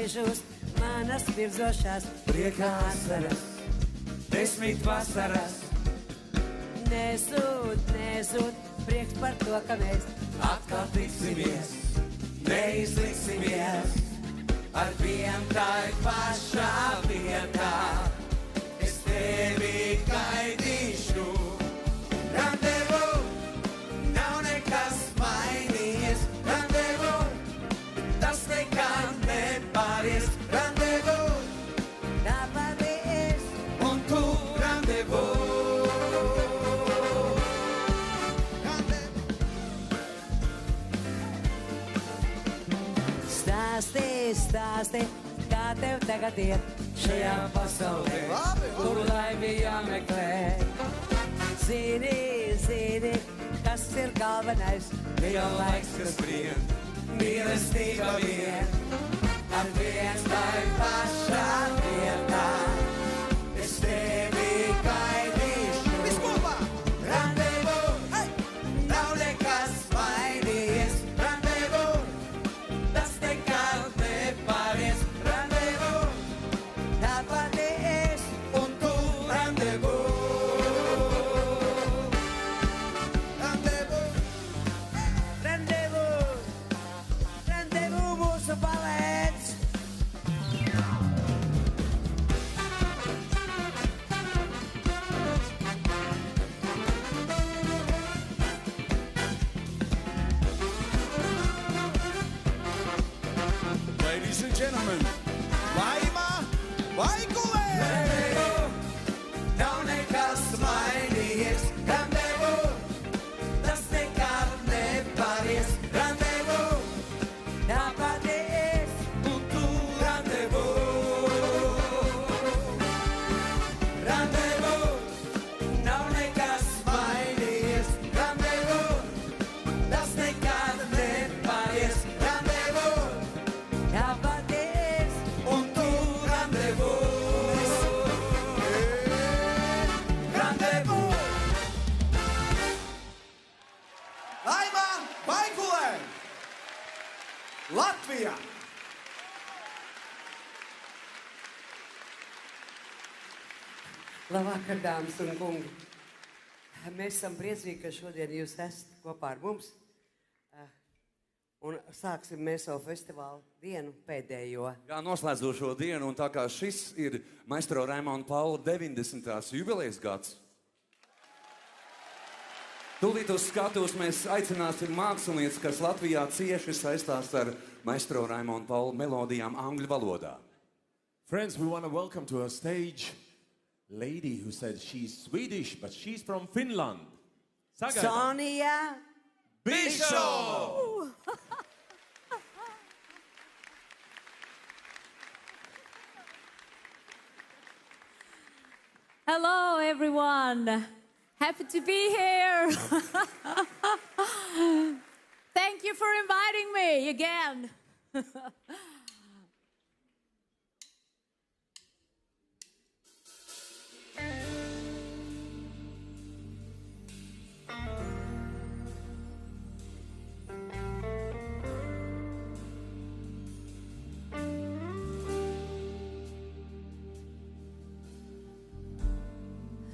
brīžus, manas virzošās priekā asaras, 10 vasaras. Nezūd, prieks par to, ka mēs atkal tiksimies, neizliksimies, ar vien tai pašā vietā. Es tevi gaidīšu, randevu, nav nekas mainījies, randevu, tas nekad nepāries, randevu, tāpat es un tu randevu. Stāsti, kā tev tagad iet šajā pasaulē, kur laimi jāmeklē. Zini, kas ir galvenais, jau laiks, kas brien, mīlestība vien, ar vien tai pašā vietā. Es tevi gaidīšu, viskopā, randevu, nav nekas mainījies, randevu, tas nekad nepāries, randevu, tāpat es un tu randevu. Randevu mūsu balēts. Ladies and gentlemen, Laima Vaikulē! Randevu, nav nekas mainījies, randevu, tas nekad nepāries, randevu, tāpat es un tu randevu. Randevu, nav nekas mainījies, randevu, tas nekad nepāries, randevu, tāpat es un tu randevu. Randevu. Laima Vaikulē! Latvijā! Labvakar, dāmas un kungi. Mēs esam priecīgi, ka šodien jūs esat kopā ar mums. Un sāksim mēs savu festivālu dienu pēdējo. Jā, noslēdzošo dienu, un tā kā šis ir maestro Raimonda Paula 90. jubilejas gads, tūlīt uz skatuves mēs aicināsim mākslinieces, kas Latvijā cieši saistās ar maestro Raimonda Paula melodijām angļu valodā. Friends, we want to welcome to our stage a lady who said she's Swedish, but she's from Finland. Saga Sonija Bishop! Hello, everyone. Happy to be here. Thank you for inviting me again.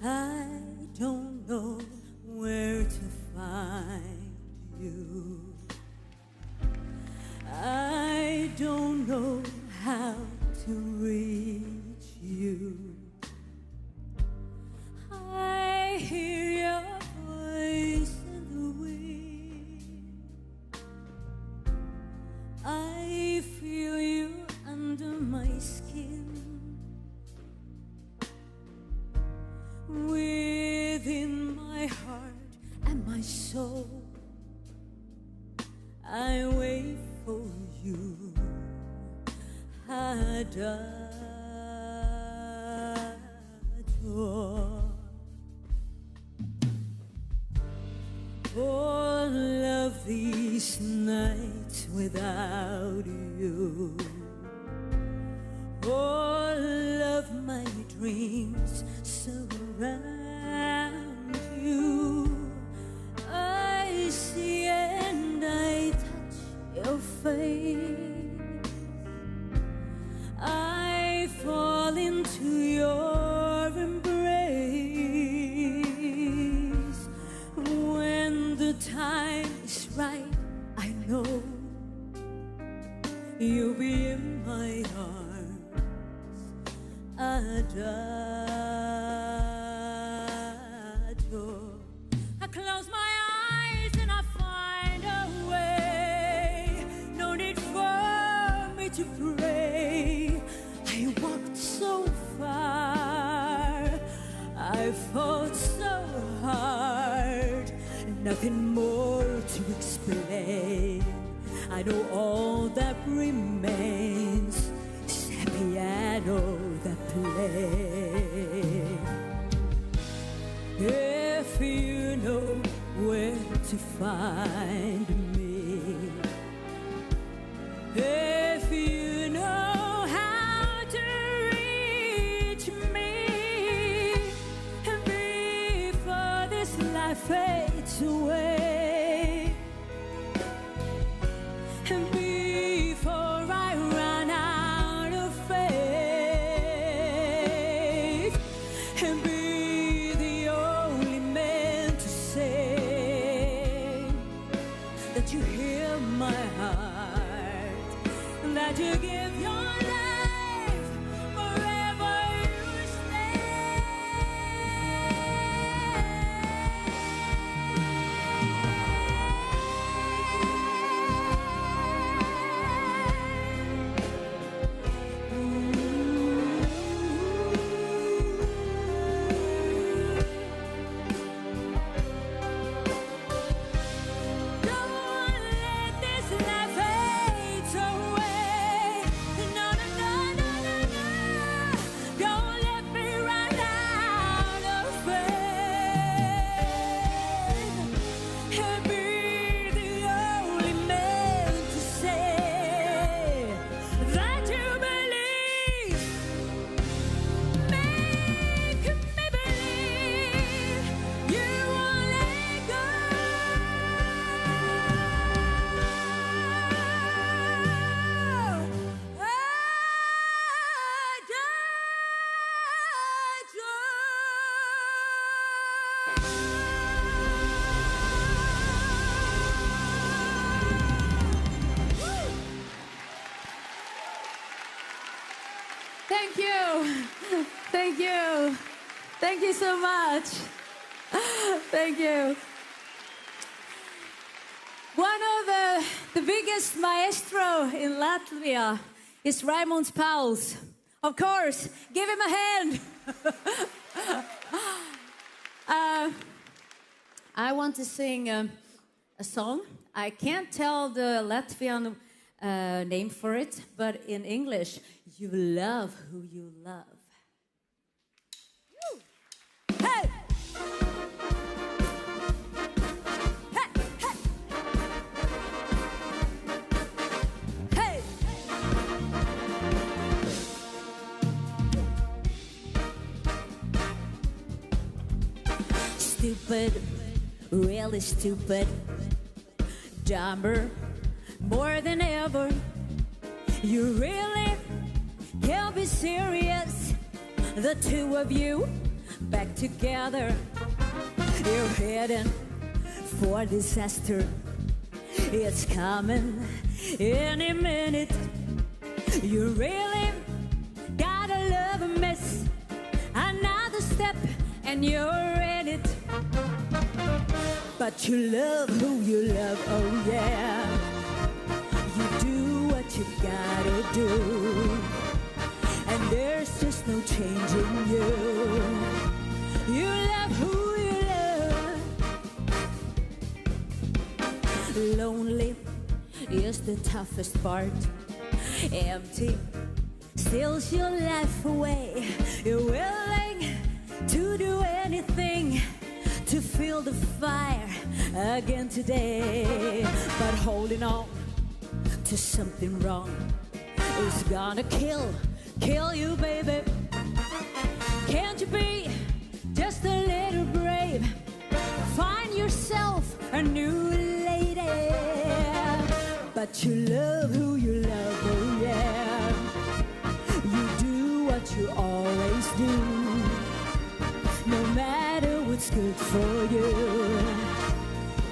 I don't know where to find you. I don't know how to reach you. I hear your voice in the wind. I feel you under my skin. Within my heart and my soul, I wait for you. I adore. All of these nights without you, all of my dreams surround you. I see and I touch your face. you'll be in my arms. Adagio. I close my eyes and I find a way. No need for me to pray. I walked so far, I fought so hard, nothing more to explain. I know all that remains is a piano that plays. If you know where to find me, if you know how to reach me, before this life fades away, before I run out of faith, and be the only man to say that you hear my heart, that you give your life wherever you stay. Don't let this life fade away. No, no, no, no, no, no. Don't let me run out of faith. And be the only man to say that you believe. Make me believe you won't let go. Thank you. Thank you. Thank you so much. Thank you. One of the biggest maestro in Latvia is Raimons Pauls. Of course, give him a hand. I want to sing a song. I can't tell the Latvian name for it, but in English, you love who you love. Hey! Hey! Hey! Hey! Stupid, really stupid, dumber, more than ever. You really can't be serious. The two of you back together. You're heading for disaster. It's coming any minute. You really gotta love a mess. Another step and you're in it. But you love who you love, oh yeah. You do what you gotta do, and there's just no changing you. You love who you love. Lonely is the toughest part. Empty steals your life away. You're willing to do anything to feel the fire again today, but holding on to something wrong is gonna kill you, baby. Can't you be just a little brave? Find yourself a new lady. But you love who you love, oh yeah. You do what you always do, no matter what's good for you.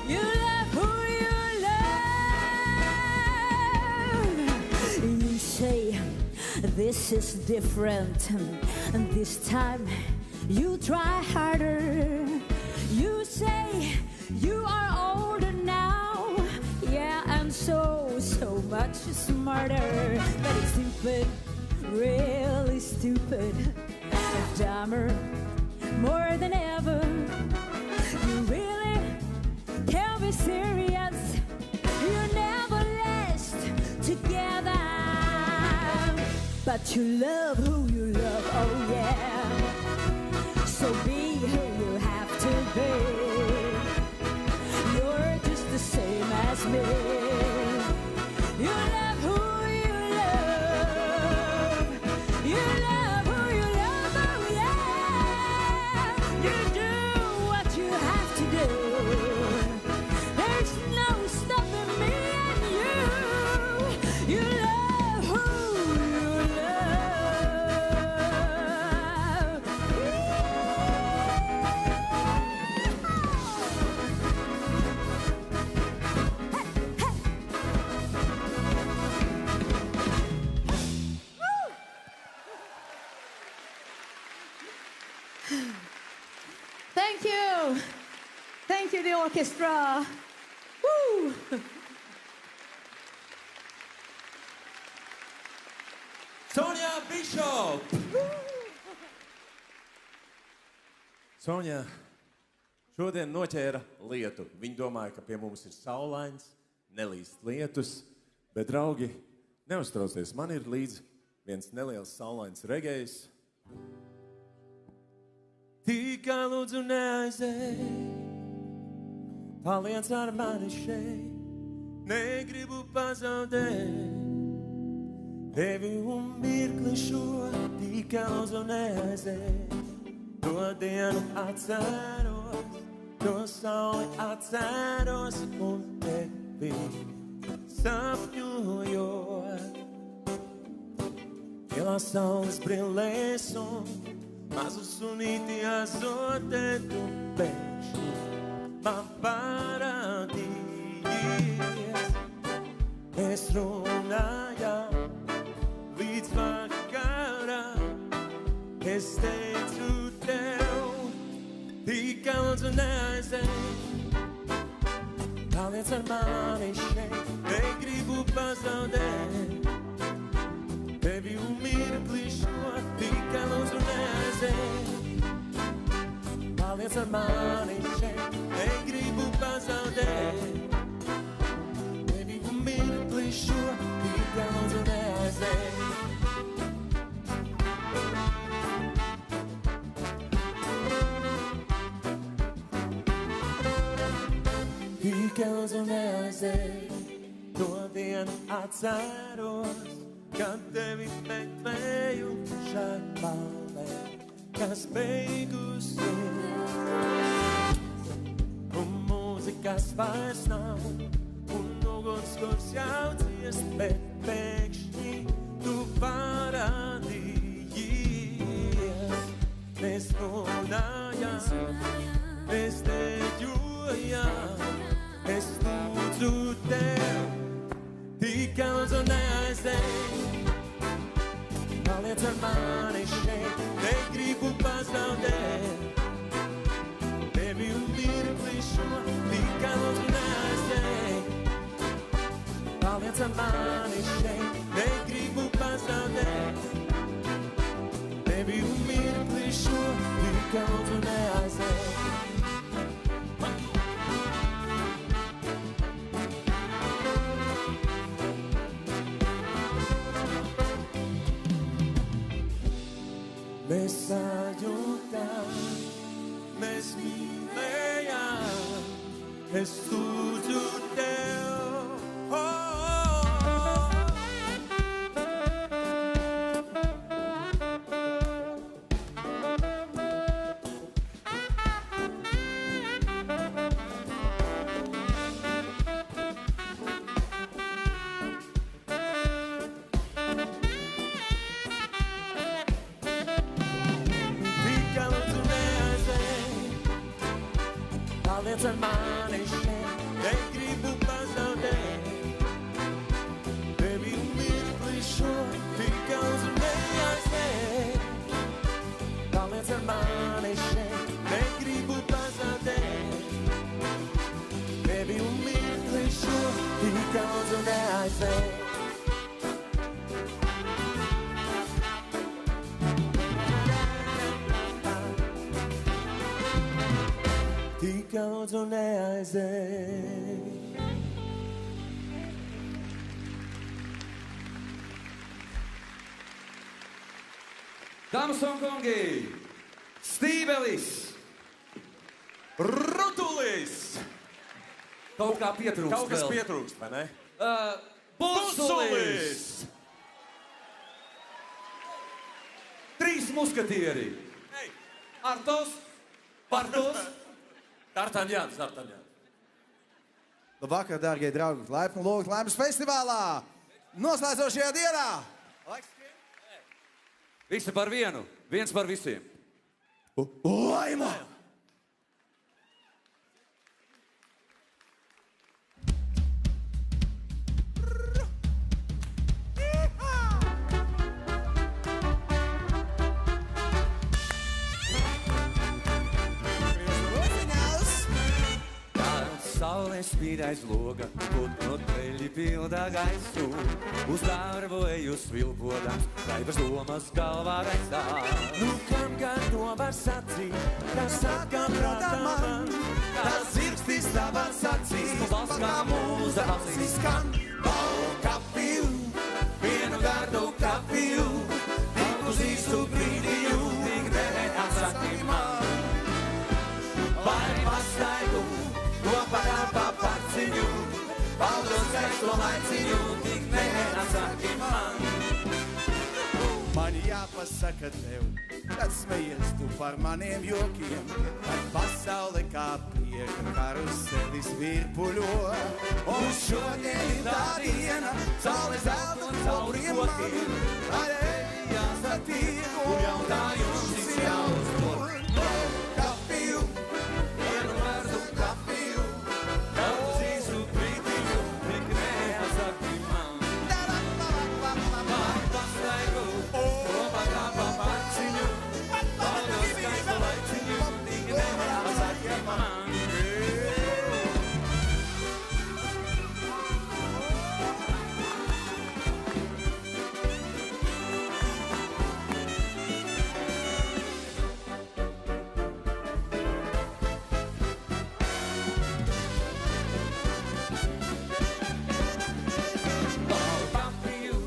You love who you love. This is different, and this time you try harder. You say you are older now, yeah, and so much smarter. But it's stupid, really stupid, dumber, more than ever. You really can't be serious. You never last together. But you love who you love, oh yeah. So be who you have to be. You're just the same as me. You love who you love. You love who you love, oh yeah. You do what you have to do. There's no stopping me and you. You love who you love. Thank you. Thank you, the orchestra. Woo. Sonia Bishop! Sonia šodien noķēra lietu. Viņa domāja, ka pie mums ir saulains, nelīst lietus, bet, draugi, neuztraucies, man ir līdz viens neliels saulains regējs. Tikai lūdzu neaizej, paliec ar mani šeit, negribu pazaudēt. Tevi un mirkli šo, tikai lūdzu neaizej. To dienu atceros, to sauli atceros un tevi sapņojot. Ielā saules brillēs un mazu sunīti azotē tu pēkšņi man parādījies. Mēs runājām līdz vakaram, es teicu tev, tikai lūdzu neaizej. Paliec ar mani šeit, negribu pazaudēt. Tevi un mirkli šo, tikai lūdzu neaizej. Paliec ar mani šeit, negribu pazaudēt. Tevi un mirkli šo, tikai lūdzu neaizej. Tikai lūdzu neaizej. To dienu atceros, kad tevi meklēju šai balē, kas beigusies. Un mūzikas vairs nav, un uguns kurs jau ciest, bet pēkšņi tu parādījies. Mēs runājām, mēs deģojām, es lūdzu tev, tikai lūdzu neaizej. Paliec ar mani šeit, negribu pazaudēt. Tevi un mirkli šo, tikai lūdzu neaizej. Paliec ar mani šeit, negribu pazaudēt. Tevi un mirkli šo, tikai lūdzu neaizej. Mēs sajūtām, mēs mīlējām, es lūdzu tev. Paliec ar mani šeit, negribu pazaudēt. Tevi un mirkli šo, tikai lūdzu neaizēj. Tik daudz un neaizēj. Dāmas un kungi, Stībelis, Rutulis! kaut kā pietrūkst Kaut kas vēl. pietrūkst, vai ne? Busulis! 3 muskatieri. Artos, Partos. D'Artagnans, D'Artagnans. Labvakar, dārgie draugi! Laipni lūgt Laimas festivālā! Noslēdzošajā dienā! Visi par vienu, viens par visiem. Laima! Saule spīd aiz loga, putnu teļi pildā gaisu. Uz darbu eju svilpodams, raibas domas galvā gaisā. Nu, kam gan to var sacīt, kas atkal prātā man? Tas zirgstis tavās acīs, Balss kā mūza balsis skan balvu kafiju, vienu gardu kafiju, tik uz īstu brīdiju, tik neatsaki man. Vai pastaigu, kopā pa parciņu, paldos skaisto laiciņu, tik neatsaki man. man jāpasaka tev, kad smejies tu par maniem jokiem, kad pasaule kā prieka karuselis virpuļo. Un šodien ir tā diena, saule zelta un cauriem man, lai ejās attīku, un jautājums ir jāuzdod. Kafiju, Vienu gardu kafiju, uz īsu brīdiņu, tik neatsaki man. Vai pastaigu, kopā kā pa parciņu, paldos skaisto laiciņu, tik neatsaki man. Kafiju,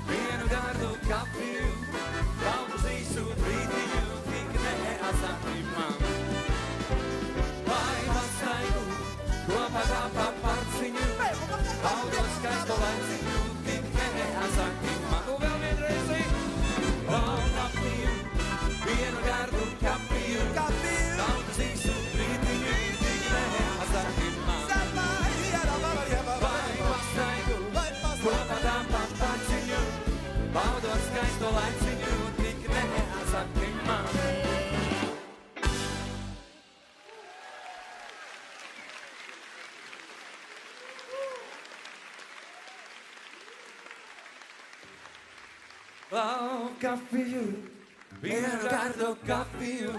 vienu gardu kafiju, uz īsu brīdiņu, tik neatsaki man. Vai pastaigu, kopā kā pa parciņu, paldos skaisto laiciņu, tik neatsaki man. Un vēl vienreiz kafiju, vienu gardu kafiju, uz īsu brīdiņu, tik neatsaki man. Vai pastaigu, kopā kā pa parciņu, paldos skaisto laiciņu, tik neatsaki man. Kafiju, vienu gardu kafiju,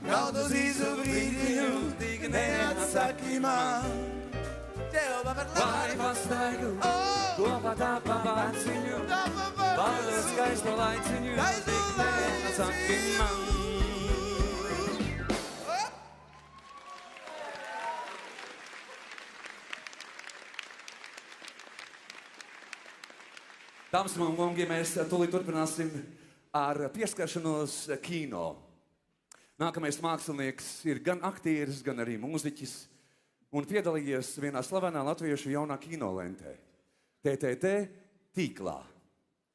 kaut uz īsu brīdiņu, tik neatsaki man. vai pastaigu, kopā tā pa parciņu, paldos skaisto laiciņu, tik neatsaki man. Dāmas un kungi, mēs tūlīt turpināsim ar pieskaršanos kino. Nākamais mākslinieks ir gan aktieris, gan arī mūziķis un piedalījies vienā slavenā latviešu jaunā kinolentē TTT tīklā.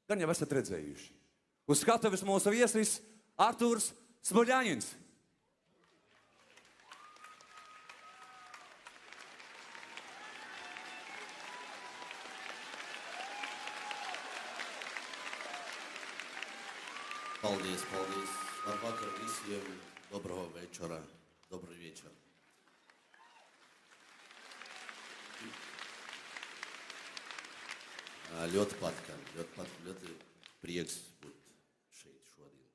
Gan jau esat redzējuši. Uz skatuves mūsu viesis Artūrs Smoļaņins. Paldies, paldies. Labvakar visiem. Доброго вечера. Добрый вечер. Ļoti patīkami. Ļoti prieks būt šeit šodien.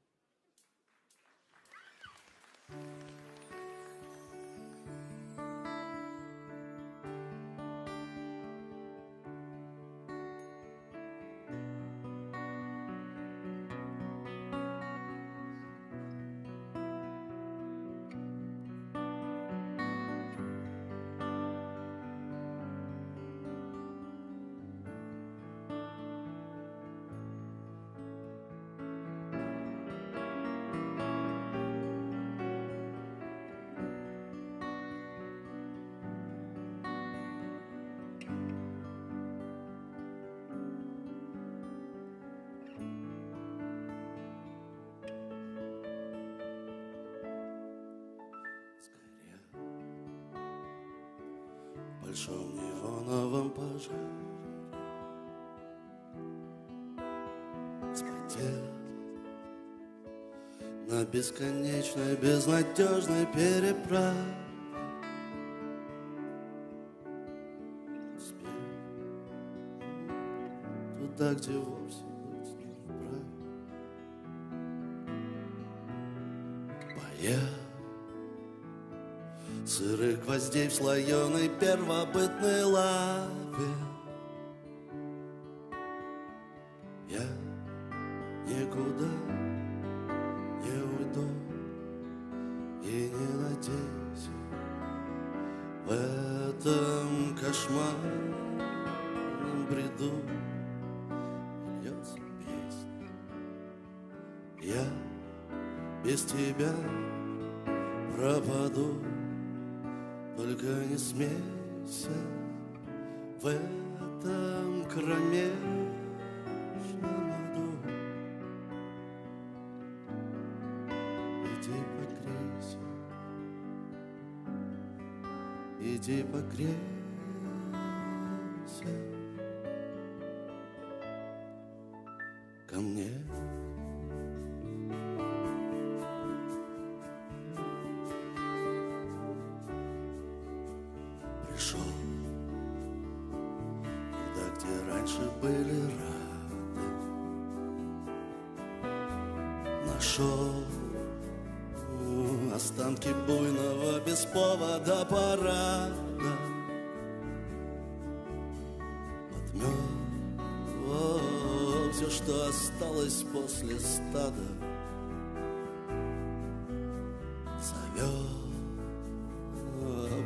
большом неоновом пожаре. Вспотел на бесконечной, безнадежной переправе. Успел туда, где вовсе быть не вправе. Поел сырых гвоздей в слоеной первобытной лаве. Я никуда не уйду и не надейся. В этом кошмарном бреду льется песня. Я без тебя пропаду. Только не смейся в этом кромешном аду. Иди погрейся, иди погрейся ко мне. Пришел туда, где раньше были рады. Нашел останки буйного без повода парада. Подмел все, что осталось после стада. Завел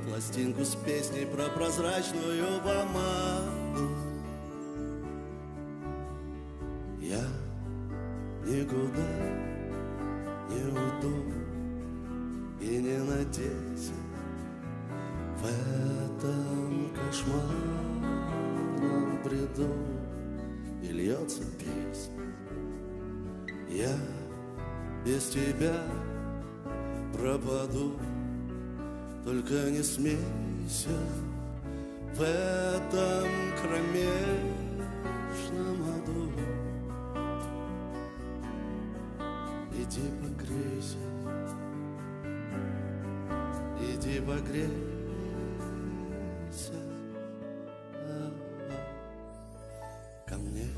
пластинку с песней про прозрачную помаду. Я никуда не уйду и не надейся. В этом кошмарном бреду и льется песня. Я без тебя пропаду. Только не смейся в этом кромешном аду. Иди погрейся, иди погрейся ко мне.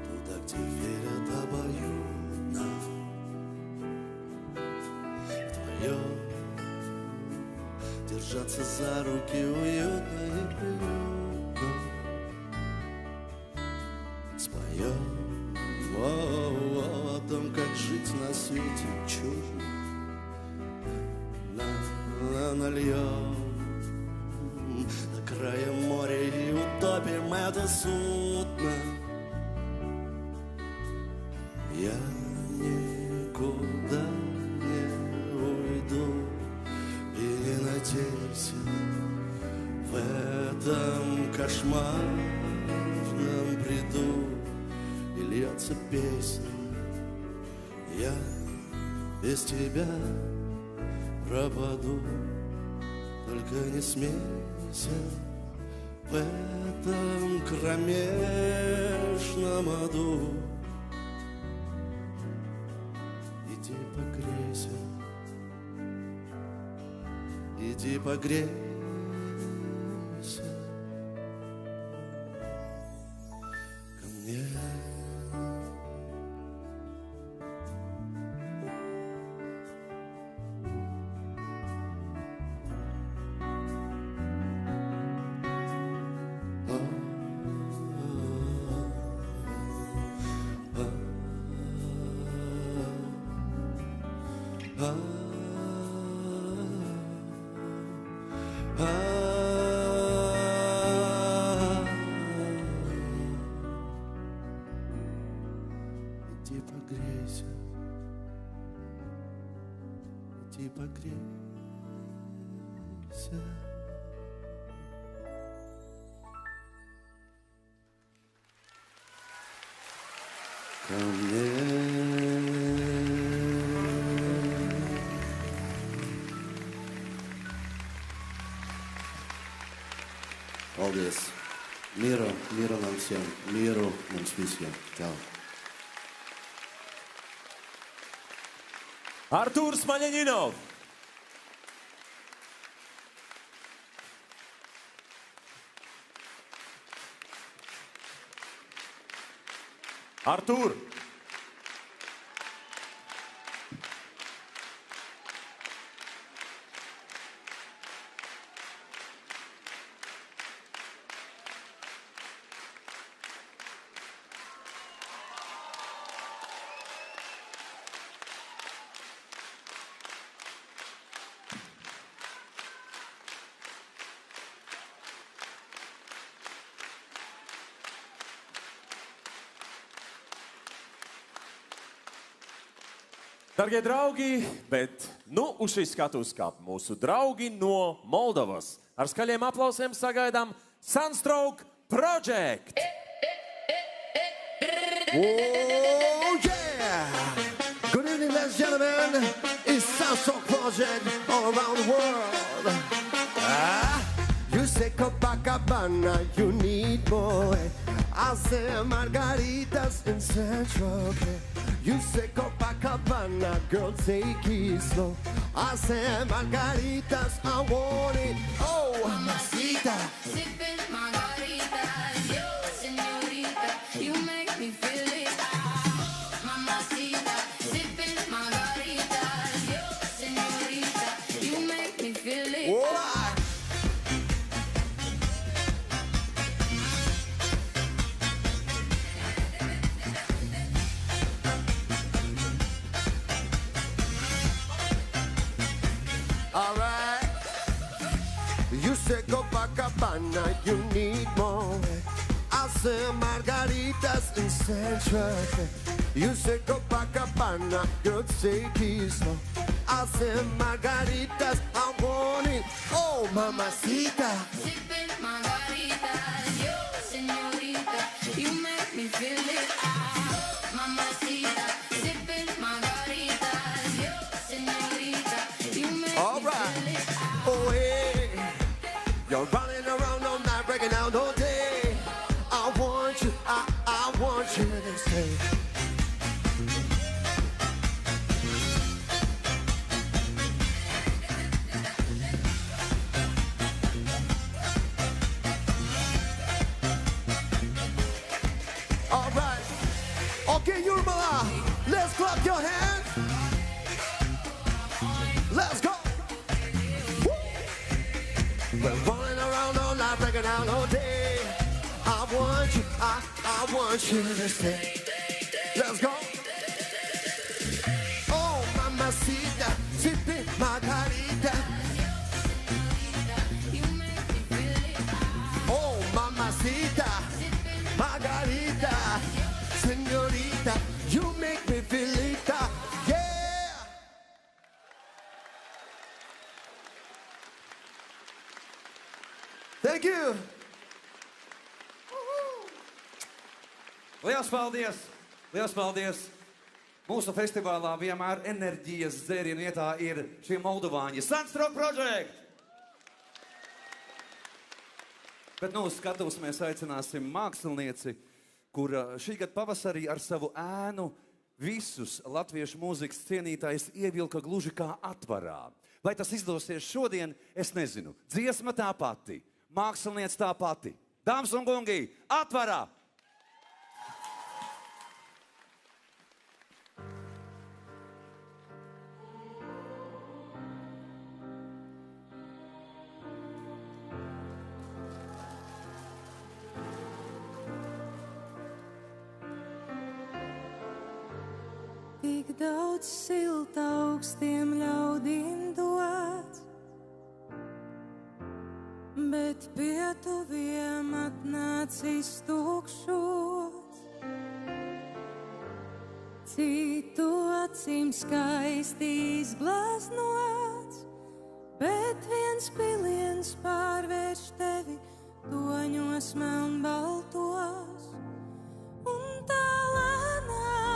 Туда, где верят обоюдно вдвоем, держаться за руки уютно и приютно. Споем о том, как жить на свете чужим. Нальем до края моря и утопим это судно. Я никуда не уйду и не надейся. В этом кошмарном бреду и льется песня. Я без тебя пропаду. Только не смейся в этом кромешном аду. Иди погрейся, иди погрейся ко мне. Иди погрейся, иди погрейся. Paldies. Mieru нам всем. Mieru mums visiem. Čau. Artūrs Maļaņinov. Artūr. Dargie draugi, bet uz šīs skatuves kāp mūsu draugi no Moldovas. Ar skaļiem aplausiem sagaidām Sunstroke Project! Oh yeah! Good evening, ladies and gentlemen. It's Sunstroke Project all around the world. You say Copacabana, you need more. I say margaritas in Central. You say Copacabana, girl, take it slow. I say margaritas, I want it. Oh, mamacita. Sipping margaritas, yo, señorita, you make me feel it. Mamacita, sipping margaritas, yo, señorita, you make me feel it. Whoa. Alright, you say Copacabana, you need more. I say margaritas in Central. You say Copacabana, girl, take it slow. I say margaritas, I want it. Oh, mamacita. Sipping margaritas, yo, señorita, you make me feel it. Mamacita, sipping margaritas, yo, señorita, you make me feel it. Oh, hey, you're running around all night, breaking out all day. I want you, I want you to stay. All right, okay, Yurmala, let's clap your hands. Let's go. We're running around all night, breaking out all day. I want you, I want you to stay. Let's go. Oh, mamacita, sipping margarita. Oh, mamacita, margarita, señorita, you make me feel it. Yeah. Thank you. Liels paldies! Liels paldies! Mūsu festivālā vienmēr enerģijas dzērienu vietā ir šie moldovāņi. Sunstroke Project! Bet uz skatuves mēs aicināsim mākslinieci, kur šī gada pavasarī ar savu ēnu visus latviešu mūzikas cienītājus ievilka gluži kā atvarā. Vai tas izdosies šodien, es nezinu. Dziesma tā pati, mākslinieci tā pati. Dāmas un kungi, atvarā! Tik daudz silta augstiem ļaudīm dots, bet pie tuviem atnācis tukšots. Citu acīm skaisti izgleznots, bet viens piliens pārvērš tevi toņos melnbaltos. Un tā lēnām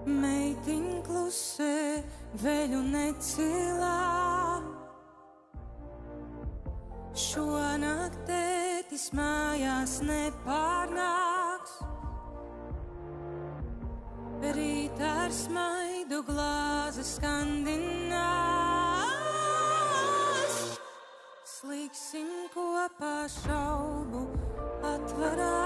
Meitiņ klusē, veļu necilā. Šonakt tētis mājās nepārnāks. Rīt ar smaidu glāzi skandinās. Slīksim kopā šaubu atvarā.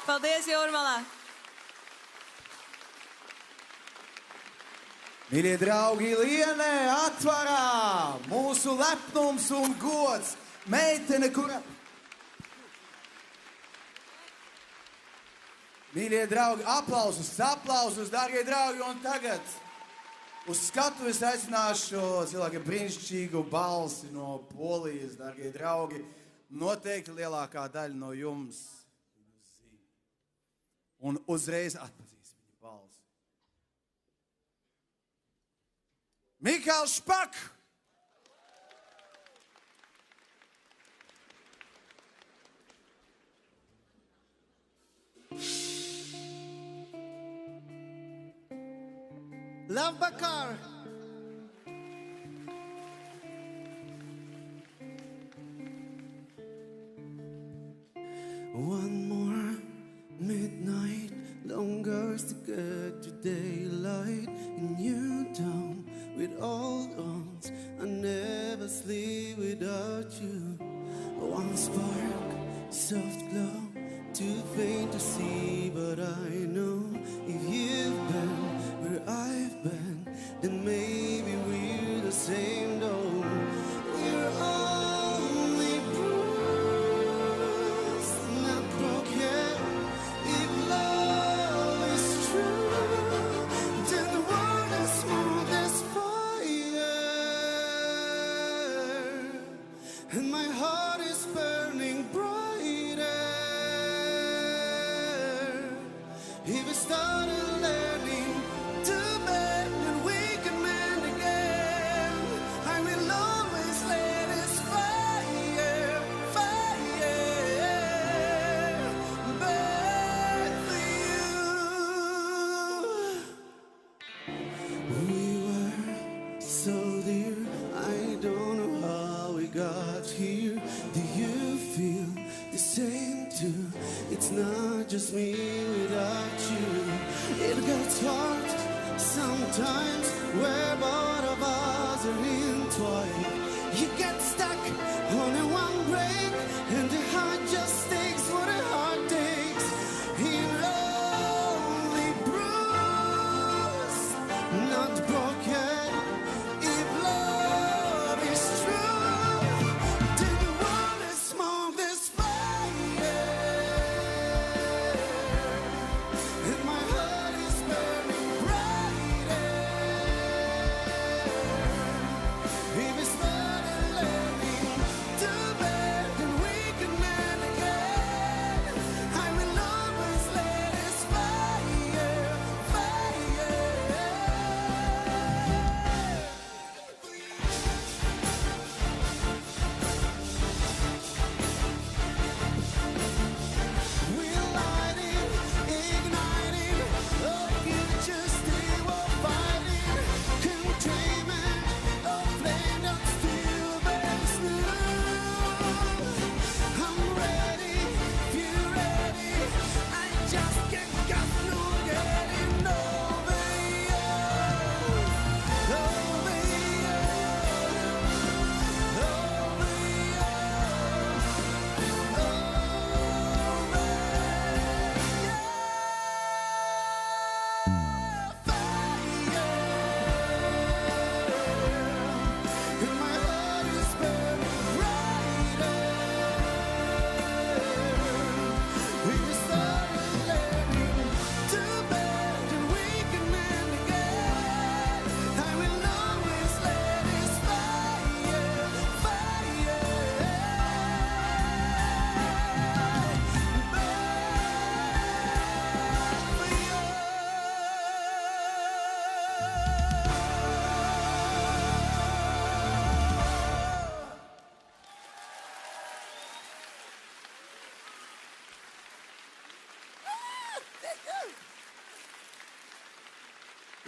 Paldies, Jūrmalā! Mīļie draugi, Lienē atvarā mūsu lepnums un gods, meitene, kura... Mīļie draugi, aplausus, dārgie draugi, un tagad uz skatuves aicināšu cilvēku brīnišķīgu balsi no Polijas, dārgie draugi. Noteikti lielākā daļa no jums un uzreiz atpazīs viņa balsi. Mikaels Špak! Love Bakar! One more midnight, longer to get to daylight, and you down with all odds. I never sleep without you. One spark, soft glow, too faint to see, but I know if you've been where I've been, then maybe we're the same though. We're only bruised, not broken. If love is true, then the world is smooth as fire, and my heart is burning brighter. If we started learning to bend and we can mend again, I will always let this fire burn for you. We were so dear, I don't know how we got here. Do you feel the same too? It's not just me without you. It gets hard sometimes where both of us are entwined. You get stuck on a one break, and the heart just takes what the heart takes. It only bruised, not broken. If love is true, then the world is smoke, this fire, and my heart is burning brighter. If we started learning to bend, then we can mend again.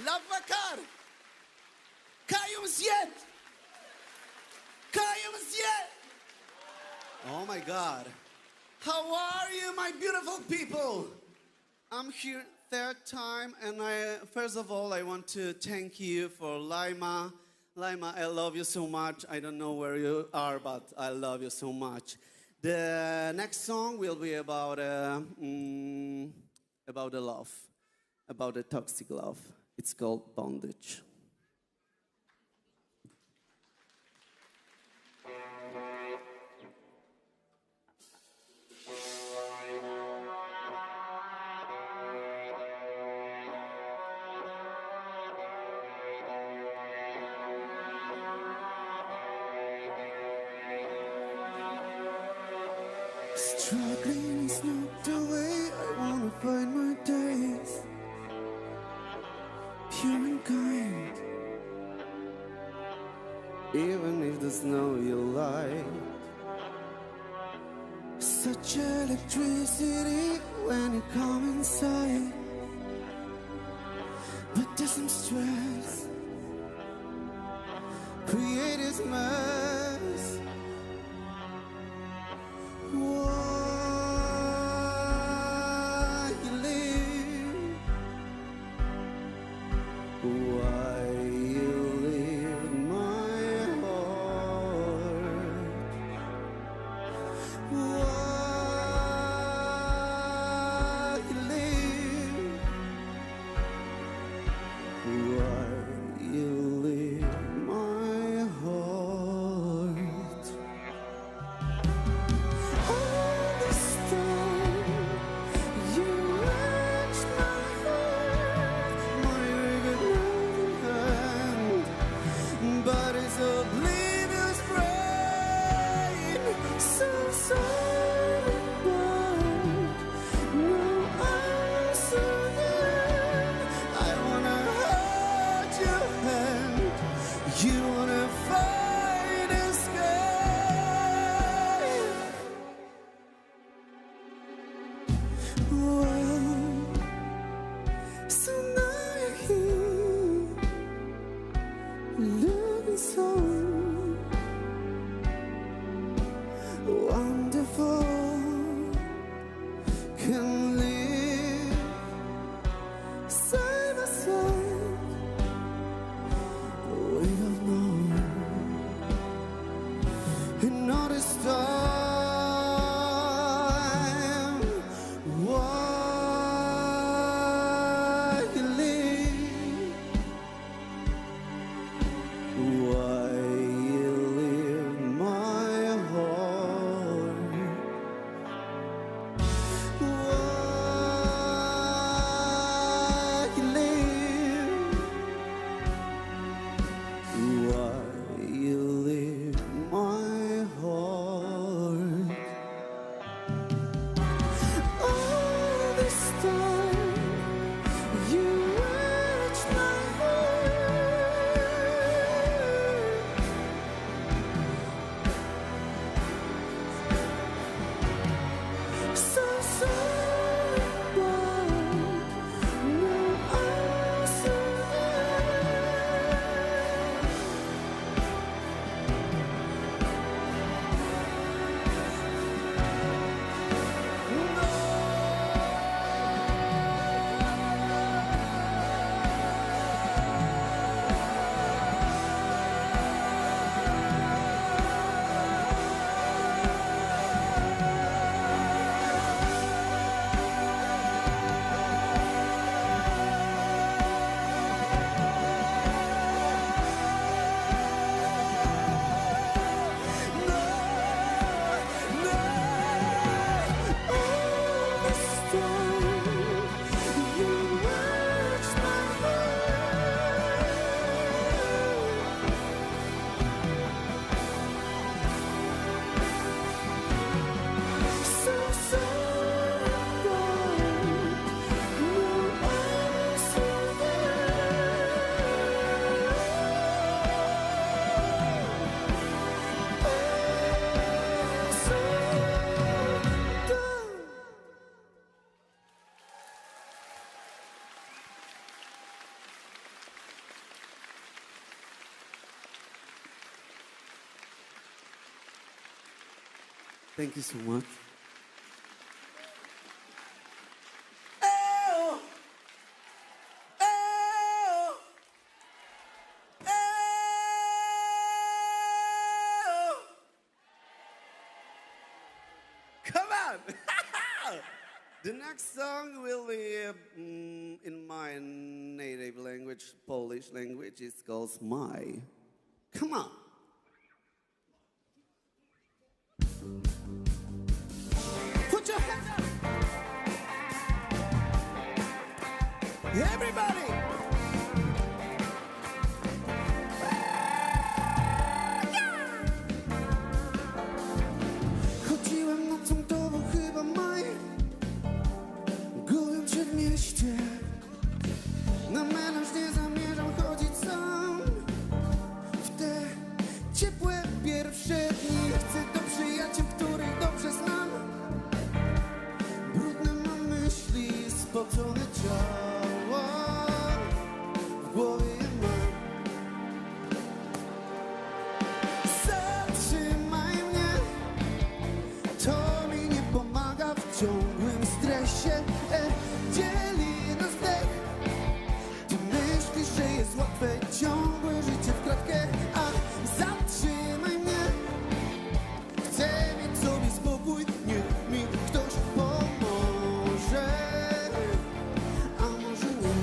Labvakar! Kā jums iet? Kā jums iet? Oh my God. How are you, my beautiful people? I'm here third time, and first of all, I want to thank you for Laima. Laima, I love you so much. I don't know where you are, but I love you so much. The next song will be about the love, about the toxic love. It's called Bondage. Struggling is not the way I wanna find my days. Pure and kind, even if there's no real light. Such electricity when you come inside, but there's some stress. Create this mess. Why you leave? Why you leave my heart? Why you leave? Why you leave my heart? All this time you wrenched my heart. My regret Thank you so much. Come on! The next song will be in my native language, Polish language. It's called Smile. Come on! Put your hands up! Everybody! Chodziłem nocą, to był chyba maj. Gubię cię w mieście. Na melanż nie zamierzam chodzić sam. W te ciepłe pierwsze dni chcę do przyjaciół, których dobrze znam. Brudne mam myśli, spocone ciało. W głowie je mam. Zatrzymaj mnie. To mi nie pomaga w ciągłym stresie. Dzieli nas dech. Ty myślisz, że jest łatwe ciągłe życie w kratkę. A zatrzymaj mnie. Chcę mieć sobie spokój. Niech mi ktoś pomoże. A może nie.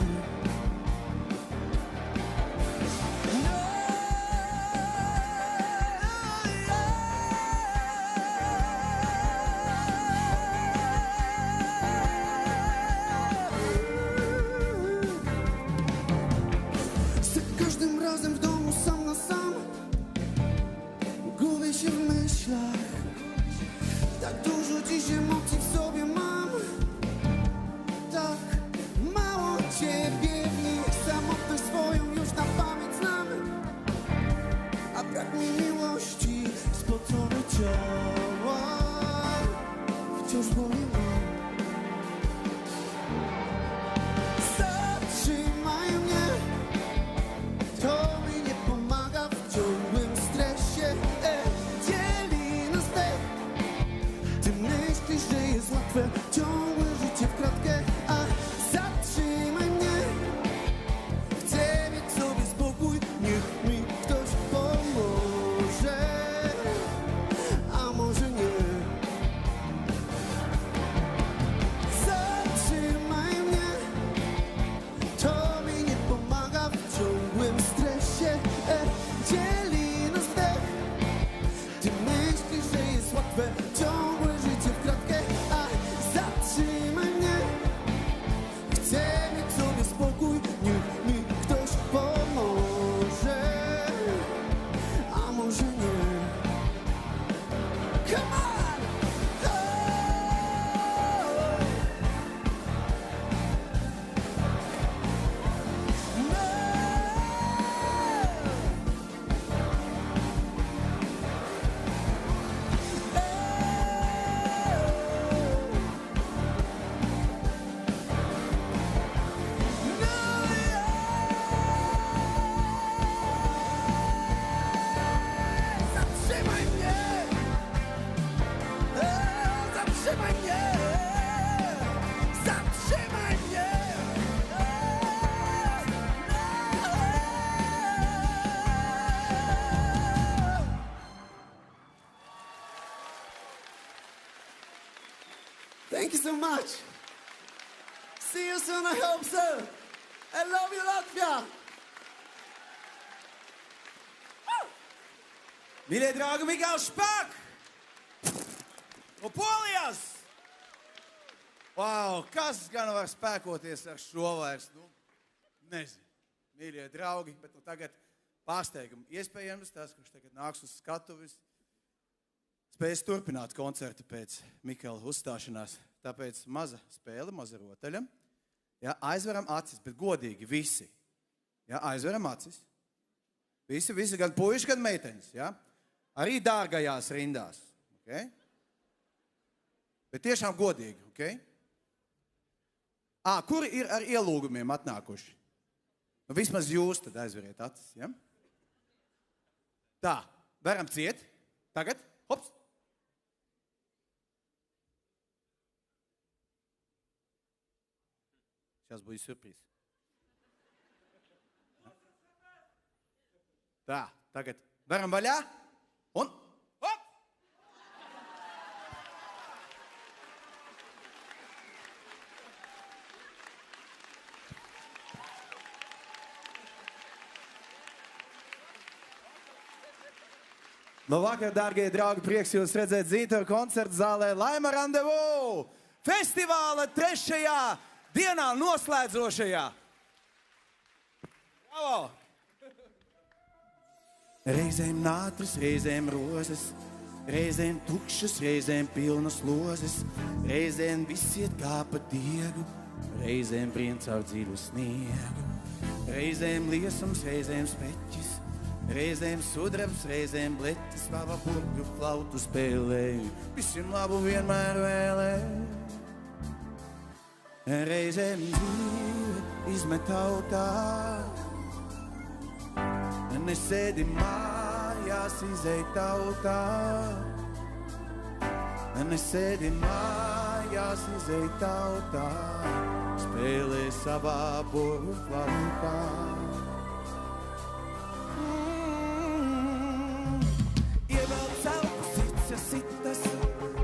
Za każdym razem w domu sam na sam. Gubię się w myślach. Tak dużo dziś emocji w sobie mam. Tak mało ciebie w nich. Samotność swoją już na pamięć znam. A brak mi miłości, spocone ciała wciąż boli mam. Zatrzymaj mnie. To mi nie pomaga w ciągłym stresie. Dzieli nas dech. Ty myślisz, że jest łatwe ciągłe życie w kratkę. A zatrzymaj mnie. Chcę mieć sobie spokój. Niech mi ktoś pomoże. A może nie. Zatrzymaj mnie. To mi nie pomaga w ciągłym stresie. Dzieli nas dech. Ty myślisz, że jest łatwe ciągłe życie w kratkę. A zatrzymaj mnie. Chcę mieć sobie spokój. Niech mi ktoś pomoże. A może nie. Come on! Zatrzymaj mnie! Zatrzymaj mnie! Zatrzymaj mnie! Thank you so much. See you soon, I hope so. I love you, Latvia. Mīļie draugi, Mikls Špak! No Polijas! Wow, kas gan var spēkoties ar šo vairs? Nu, nezinu. Mīļie draugi, bet nu tagad pārsteigumi. Iespējams tas, kurš tagad nāks uz skatuves, spēs turpināt koncertu pēc Mikela uzstāšanās. Tāpēc maza spēle, maza rotaļa. Ja, aizveram acis, bet godīgi visi. Ja, aizveram acis. Visi, gan puiši, gan meiteņas. Ja? Arī dārgajās rindās. Okay? Bet tiešām godīgi. Okay? Kuri ir ar ielūgumiem atnākuši? Nu, vismaz jūs tad aizveriet acis. Ja? Tā, varam ciet. Tagad, hops. Сейчас будет сюрприз. Tā, tagad veram vaļā un hop! Labvakar, dārgie draugi, prieks jūs redzēt Zītaru koncertu zālē Laima Randevu! Festivāla 3. dienā noslēdzošajā. Bravo! Reizēm nātris, reizēm rozes, reizēm tukšas, reizēm pilnas lozes, reizēm viss iet kā pa diegu, reizēm brien caur dziļu sniegu. Reizēm liesums, reizēm speķis, reizēm sudrabs, reizēm bleķis, pava burgu flautu spēlēju, visiem labu vienmēr vēlēju. Reizēm dzīve izmet autā, nesēdi mājās, izej tautā. Nesēdi mājās, izej tautā, spēlē savā burbu flautā. Ievelc elpu, sits, sitas,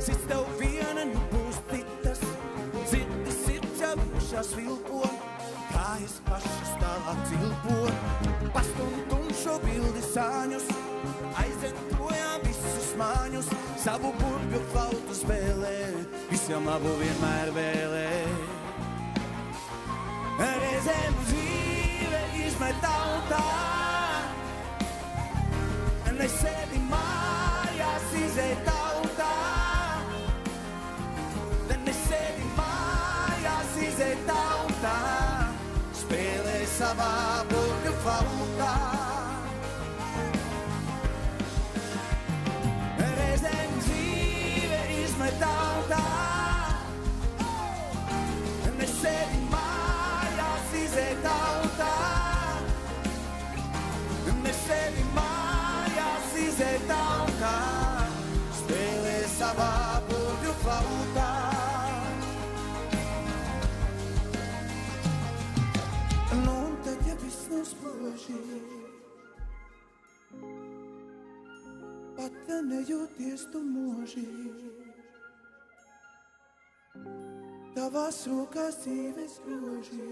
sits tev viena, nebūs citas. Dzirdi sirds jau pašās vilpo, kājas pašas tālāk cilpo. Pastum tumšo bildi sāņus, aiziet projām visus māņus, savu burgu flautu spēlē, visam labu vienmēr vēlē. Reizēm dzīve izmet autā, nesēdi mājās, izej tautā. Nesēdi mājās, izej tautā, spēlē savā burgu flautā. Reizēm dzīve izmet autā, nesēdi mājās, izej tautā. Nesēdi mājās, izej tautā, spēlē savā burgu flautā. Pat nejūties tu mūžīgi, tavās rokās dzīves groži,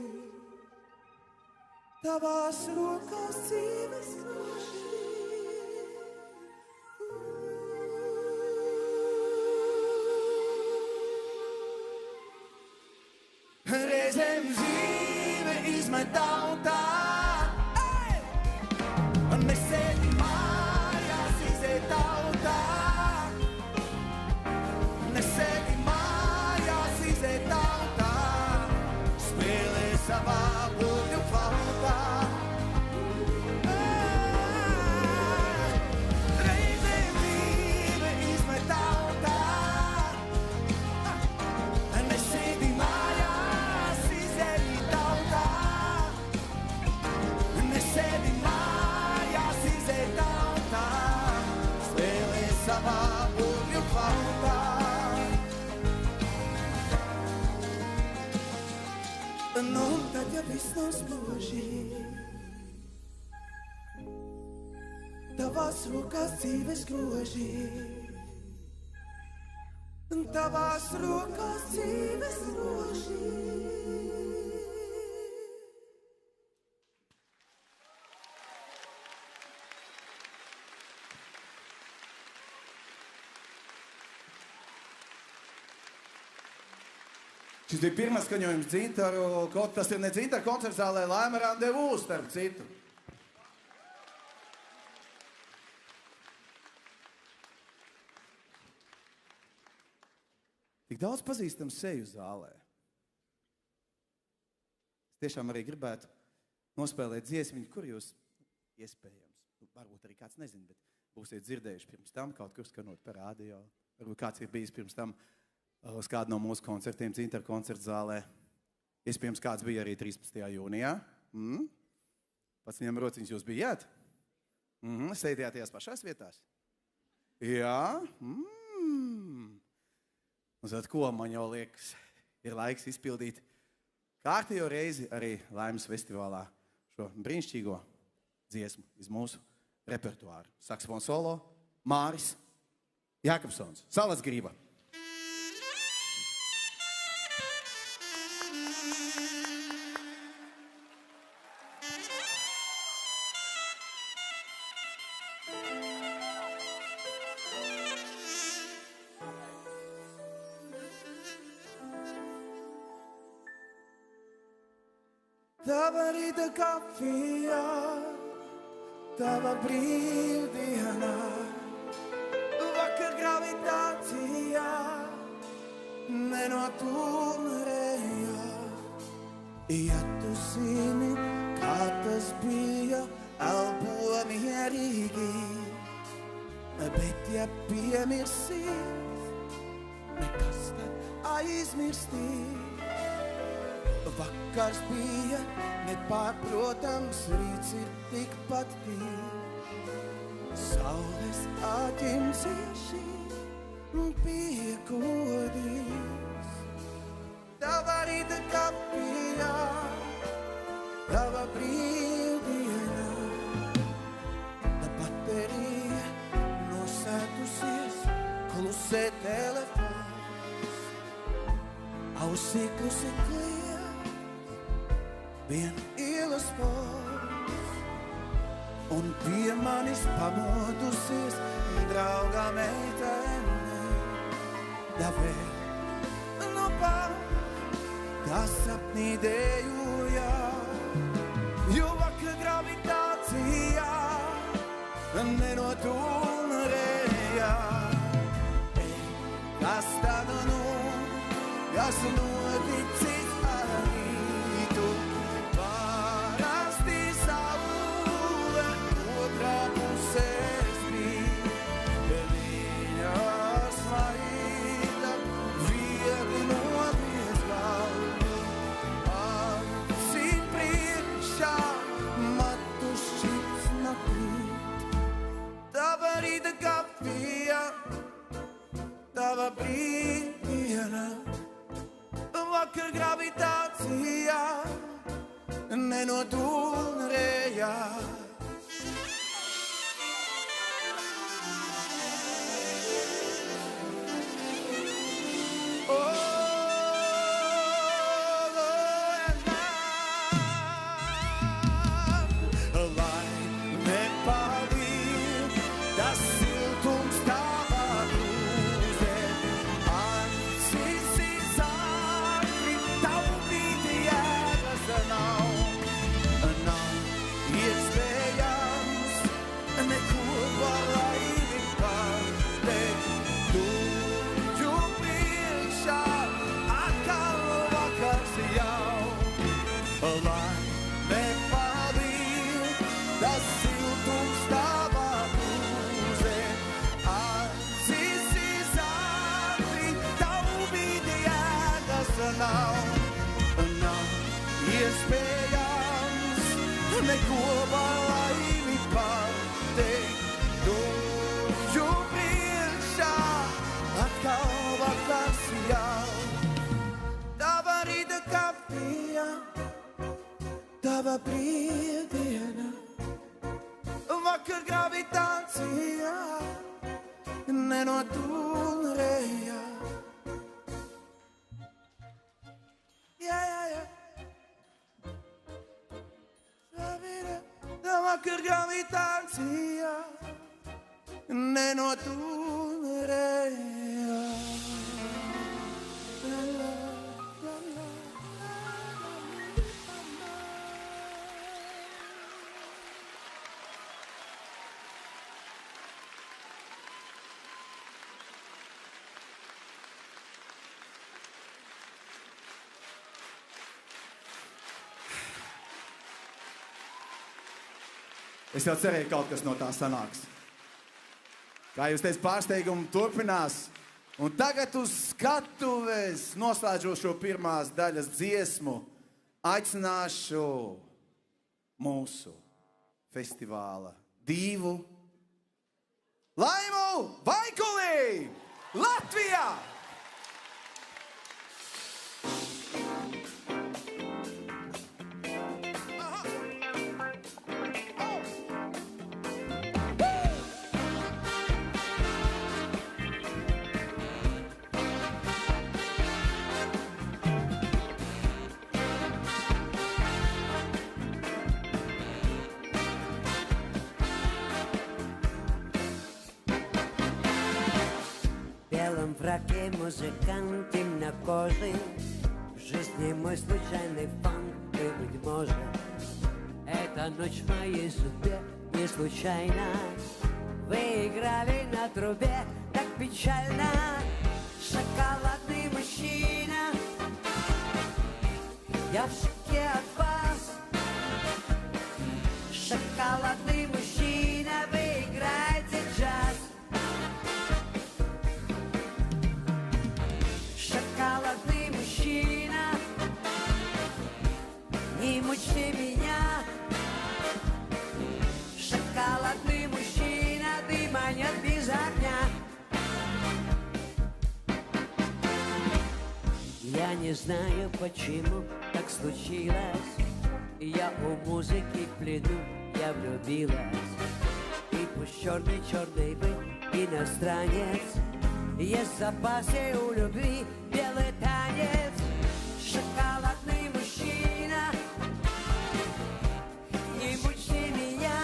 tavās rokās dzīves groži. Reizēm dzīve izmet autā, nesēdi mājās, izej tautā. Nesēdi mājās, izej tautā, spēlē savā burgu flautā. Reizēm dzīve izmet autā, nesēdi mājās, izej tautā. Nesēdi mājās, izej tautā, spēlē savā burgu flautā. Nu, tad ja viss nav spoži, tavās rokās dzīves groži, tavās rokās dzīves groži. Šis bija pirmais skaņojums Dzintaru, tas ir ne Dzintaru koncerts zālē Laima Randevu, starp citu. Tik daudz pazīstams seju zālē. Es tiešām arī gribētu nospēlēt dziesmiņu, kur jūs iespējams, varbūt arī kāds nezin, bet būsiet dzirdējuši pirms tam, kaut kur skanot par rādio. Varbūt kāds ir bijis pirms tam uz kādu no mūsu koncertiem Dzintaru koncertu zālē. Iespējams, kāds bija arī 13. jūnijā. Pats viņam rociņus jūs bijāt? Sēdījāt tajās pašās vietās? Jā? Un tad ko man jau liekas, ir laiks izpildīt kārtējo reizi arī Laimes festivālā šo brīnišķīgo dziesmu iz mūsu repertuāru. Saksofons solo Māris Jākapsons. Salas grība. Tava rīta kafijā, tava brīvdienā, vakar gravitācijā, nenotūmrējā. Ja tu zini, kā tas bija, elpo mierīgi, bet ja piemirsīs, nekas tad aizmirstīs. Vakars bija nepārprotams, rīts ir tikpat tīrs. Saules aķim cieši piekodīs. Tava rīta kafijā, tava brīvdienā, ta baterija nosētusies, klusē telefons, ausī klusi kliedz. Vien ielas pols, un pie manis pamodusies drauga meitene. Davēl, nu pat, tā sapnī dejojā, jo vakar gravitācijā nenotūmrējā. Kas tad nu, kas noticis arī tu? Tava brīvdienā, vakar gravitācijā, nenotūmrējā. Iespējams, neko var laimi pateikt. Dožu priekšā atkal vakars jau. Tava rīta kafijā, tava brīvdienā, vakar gravitācijā, nenotūmrējā. Vakar gravitācijā, nenotūmrējā. Es jau cerēju, kaut kas no tā sanāks. Kā jūs teicat, pārsteigumi turpinās. Un tagad uz skatuves, noslēdžot šo pirmās daļas dziesmu, aicināšu mūsu festivāla divu Laimu Vaikulī, Latvijā! белом фраке музыкант темнокожий. В жизни мой случайный фанк, и, быть может, эта ночь в моей судьбе не случайно. Вы играли на трубе так печально. Шоколадный мужчина, я в шоке от вас. Шоколадный мужчина, вы играете джаз. Шоколадный мужчина, не мучьте меня. Шоколадный мужчина, дыма нет без огня. Я не знаю, почему так случилось. Я у музыки в плену, я влюбилась. И пусть черный вы иностранец, есть в запасе у любви белый танец. Шоколадный мужчина, не мучьте меня.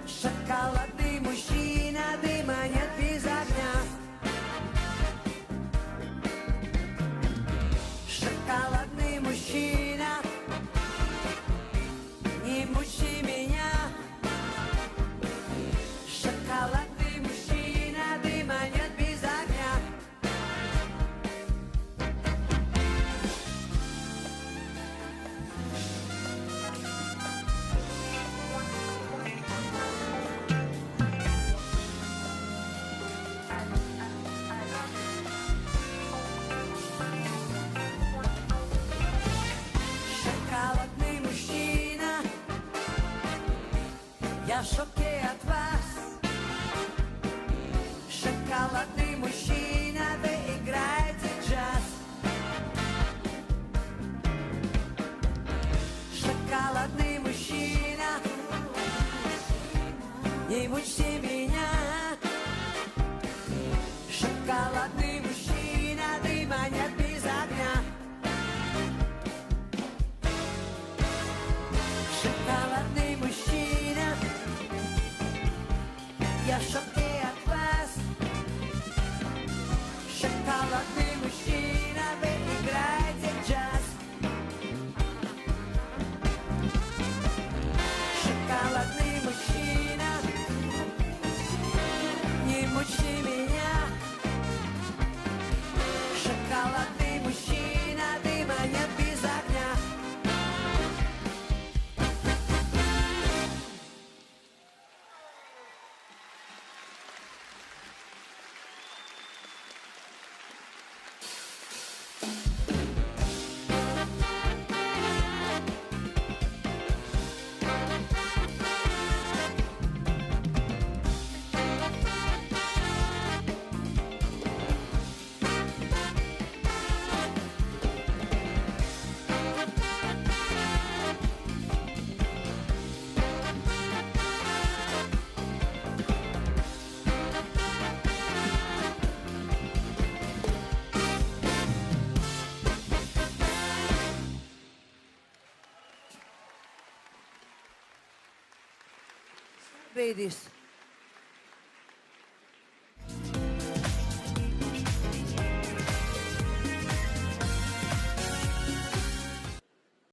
Шоколадный мужчина, дыма нет без огня. Шоколадный мужчина, не мучи меня. Шоколадный мужчина, дыма нет без огня. Шоколадный мужчина, я в шоке от вас. Шоколадный мужчина, вы играете джаз. Шоколадный мужчина, не мучьте меня. Шоколадный мужчина, дыма нет без огня. Шоколадный мужчина, я в шоке от вас. Шоколадный мужчина, вы играете джаз. Шоколадный мужчина, не мучи меня. Шоколадный мужчина, дыма нет без огня. Brīdis.